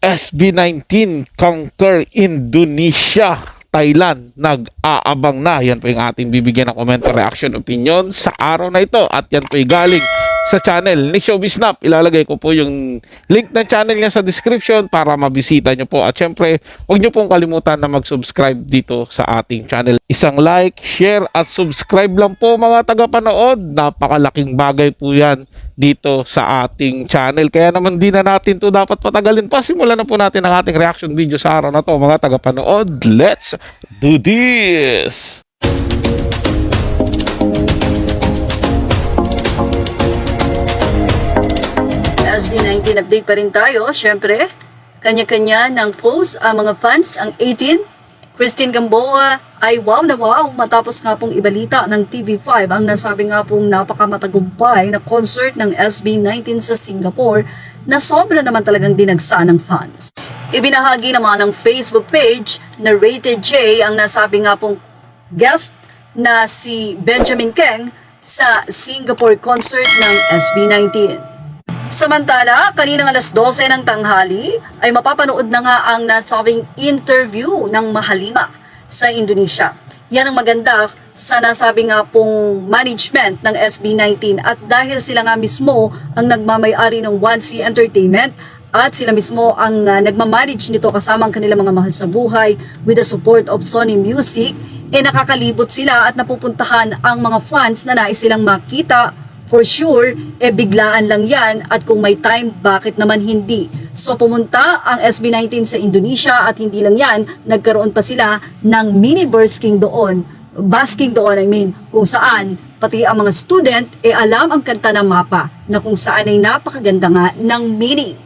SB19 conquer Indonesia, Thailand, nag-aabang na. Yan po yung ating bibigyan ng komento, reaction, opinion sa araw na ito. At yan po yung galing sa channel ni Showbiz Snap. Ilalagay ko po yung link ng channel niya sa description para mabisita nyo po. At syempre, huwag nyo pong kalimutan na mag-subscribe dito sa ating channel. Isang like, share at subscribe lang po mga tagapanood. Napakalaking bagay po yan dito sa ating channel. Kaya naman di na natin to dapat patagalin pa. Simulan na po natin ang ating reaction video sa araw na to mga tagapanood. Let's do this! SB19 update pa rin tayo. Siyempre, kanya-kanya ng post ang mga fans, ang 18. Christine Gamboa ay wow na wow matapos nga pong ibalita ng TV5 ang nasabi nga pong napakamatagumpay na concert ng SB19 sa Singapore na sobra naman talagang dinagsa ng fans. Ibinahagi naman ng Facebook page na Rated J ang nasabi nga pong guest na si Benjamin Keng sa Singapore concert ng SB19. Samantala, kaninang alas 12 ng tanghali ay mapapanood na nga ang nasabing interview ng Mahalima sa Indonesia. Yan ang maganda sa nasabi nga pong management ng SB19 at dahil sila nga mismo ang nagmamay-ari ng 1C Entertainment at sila mismo ang nagmamanage nito kasama ang kanilang mga mahal sa buhay with the support of Sony Music, nakakalibot sila at napupuntahan ang mga fans na nais silang makita. For sure, biglaan lang yan at kung may time, bakit naman hindi? So pumunta ang SB19 sa Indonesia at hindi lang yan, nagkaroon pa sila ng mini basking doon, kung saan pati ang mga student alam ang kanta ng mapa na kung saan ay napakaganda nga ng meaning.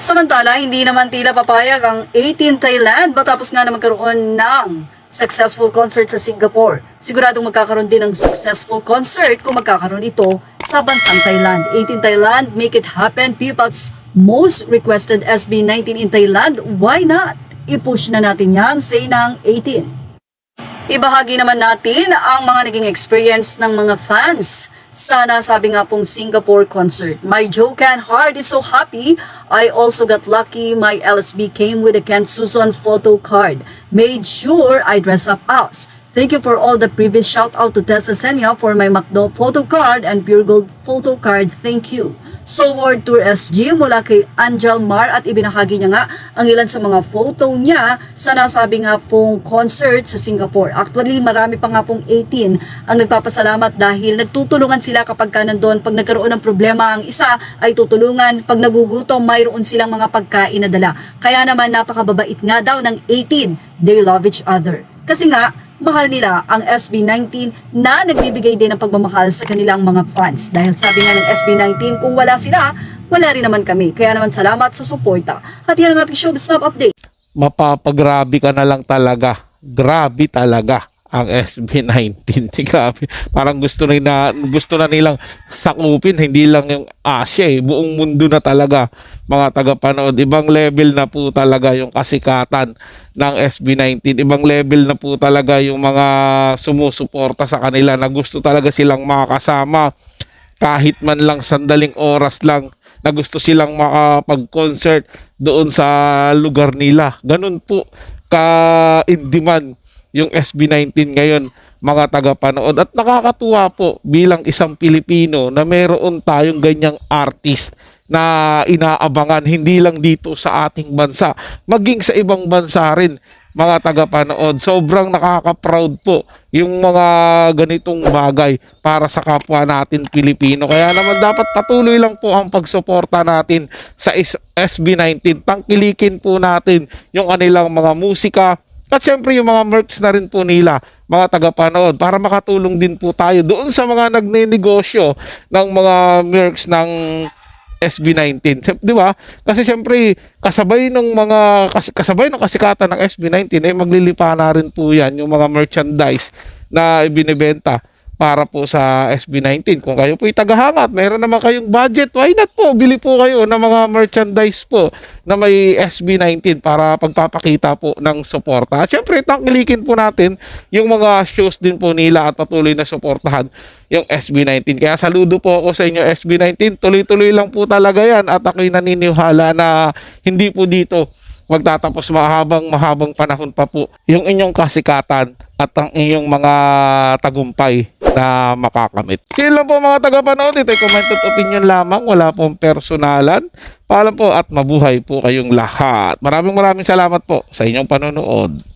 Samantala, hindi naman tila papayag ang 18 Thailand matapos nga na magkaroon ng successful concert sa Singapore. Siguradong magkakaroon din ng successful concert kung magkakaroon ito sa bansang Thailand. 18 Thailand, make it happen. P-pop's most requested SB19 in Thailand. Why not? I-push na natin yan, say ng 18. Ibahagi naman natin ang mga naging experience ng mga fans sa nasabi nga pong Singapore concert. My Jokan heart is so happy. I also got lucky. My LSB came with a Kent Susan photo card. Made sure I dress up us. Thank you for all the previous shout out to Tessa Senya for my McDo photo card and Pure Gold photo card. Thank you. So World Tour SG mula kay Angel Mar at ibinahagi niya nga ang ilan sa mga photo niya sa nasabi nga pong concert sa Singapore. Actually, marami pa nga pong 18 ang nagpapasalamat dahil nagtutulungan sila kapag ka nandun. Pag nagkaroon ng problema ang isa ay tutulungan. Pag nagugutom, mayroon silang mga pagkain na dala. Kaya naman napakababait nga daw ng 18. They love each other. Kasi nga, mahal nila ang SB19 na nagbibigay din ng pagmamahal sa kanilang mga fans. Dahil sabi nga ng SB19, kung wala sila, wala rin naman kami. Kaya naman salamat sa suporta. At yan ang ating Showbiz Snap update. Mapapagrabe ka na lang talaga. Grabe talaga ang SB19. Grabe. Parang gusto na nilang sakupin, hindi lang yung Asia, buong mundo na talaga mga tagapanood. Ibang level na po talaga yung kasikatan ng SB19. Ibang level na po talaga yung mga sumusuporta sa kanila na gusto talaga silang makakasama kahit man lang sandaling oras lang na gusto silang makapag-concert doon sa lugar nila. Ganun po ka-in-demand yung SB19 ngayon mga tagapanood at nakakatuwa po bilang isang Pilipino na meron tayong ganyang artist na inaabangan hindi lang dito sa ating bansa maging sa ibang bansa rin mga tagapanood. Sobrang nakaka-proud po yung mga ganitong bagay para sa kapwa natin Pilipino. Kaya naman dapat patuloy lang po ang pagsuporta natin sa SB19. Tangkilikin po natin yung kanilang mga musika. At syempre yung mga merch na rin po nila, mga tagapanood, para makatulong din po tayo doon sa mga nagnenegosyo ng mga merch ng SB19. Di ba? Kasi syempre kasabay ng kasikatan ng SB19 ay maglilipa na rin po yan yung mga merchandise na ibinebenta para po sa SB19. Kung kayo po'y tagahanga at mayroon naman kayong budget, why not po? Bili po kayo ng mga merchandise po na may SB19 para pagpapakita po ng suporta. At syempre, tangkilikin po natin yung mga shows din po nila at patuloy na suportahan yung SB19. Kaya saludo po ako sa inyo SB19. Tuloy-tuloy lang po talaga yan at ako'y naniniwala na hindi po dito magtatapos mahabang panahon pa po yung inyong kasikatan at ang inyong mga tagumpay na makakamit. Yun lang po mga tagapanood. Ito'y comment at opinion lamang. Wala pong personalan. Paalam po at mabuhay po kayong lahat. Maraming salamat po sa inyong panonood.